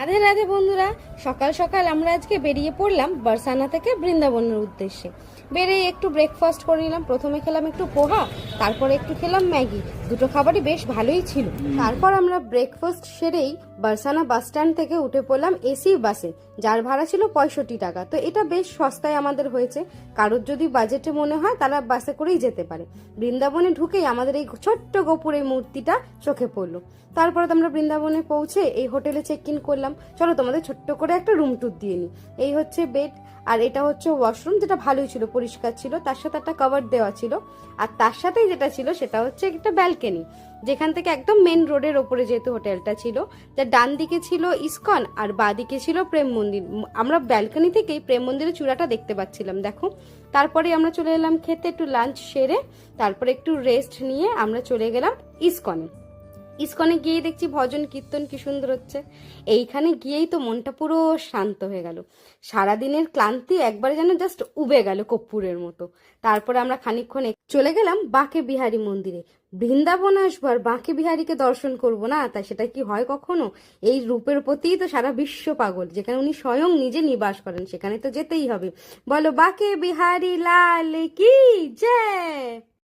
রাধে রাধে বন্ধুরা, সকাল সকাল আমরা আজকে বেরিয়ে পড়লাম বারসানা থেকে বৃন্দাবনের উদ্দেশ্যে। বেরিয়ে একটু ব্রেকফাস্ট করে নিলাম। প্রথমে খেলাম একটু পোহা, তারপরে একটু খেলাম ম্যাগি। দুটো খাবারই বেশ ভালোই ছিল। তারপর আমরা ব্রেকফাস্ট সেরেই বারসানা বাস স্ট্যান্ড থেকে উঠে পড়লাম এসি বাসে, যার ভাড়া ছিল 65 টাকা। তো এটা বেশ সস্তায় আমাদের হয়েছে। কারোর যদি বাজেটে মনে হয় তারা বাসে করেই যেতে পারে। বৃন্দাবনে ঢুকেই আমাদের এই ছোট্ট গোপুরের মূর্তিটা চোখে পড়লো। তারপরে তো আমরা বৃন্দাবনে পৌঁছে এই হোটেলে চেক ইন করলাম। চলো তোমাদের ছোট্ট করে একটা রুম ট্যুর দিয়ে নিই। এই হচ্ছে বেড, আর এটা হচ্ছে ওয়াশরুম, যেটা ভালোই ছিল, পরিষ্কার ছিল। তার সাথে একটা কভার দেওয়া ছিল। আর তার সাথেই যেটা ছিল সেটা হচ্ছে একটা ব্যালকনি, যেখান থেকে একদম মেন রোডের ওপরে যেহেতু হোটেলটা ছিল, যার ডান দিকে ছিল ইসকন আর বাঁ দিকে ছিল প্রেম মন্দির। আমরা ব্যালকনি থেকেই প্রেম মন্দিরের চূড়াটা দেখতে পাচ্ছিলাম, দেখো। তারপরে আমরা চলে এলাম খেতে, একটু লাঞ্চ সেরে তারপরে একটু রেস্ট নিয়ে আমরা চলে গেলাম ইসকনে। ইসকনে গিয়ে দেখছি ভজন কীর্তন কি সুন্দর হচ্ছে। এইখানে গিয়েই তো মনটা পুরো শান্ত হয়ে গেল। সারাদিনের ক্লান্তি একবারে যেন জাস্ট উবে গেল কর্পূরের মতো। তারপরে আমরা খানিকক্ষণ চলে গেলাম বাঁকে বিহারী মন্দিরে। বৃন্দাবন আসবো আর বাঁকে বিহারীকে দর্শন করব না, তাই সেটা কি হয় কখনো? এই রূপের প্রতিই তো সারা বিশ্ব পাগল। যেখানে উনি স্বয়ং নিজে নিবাস করেন সেখানে তো যেতেই হবে। বলো বাঁকে বিহারী লাল কি জয়।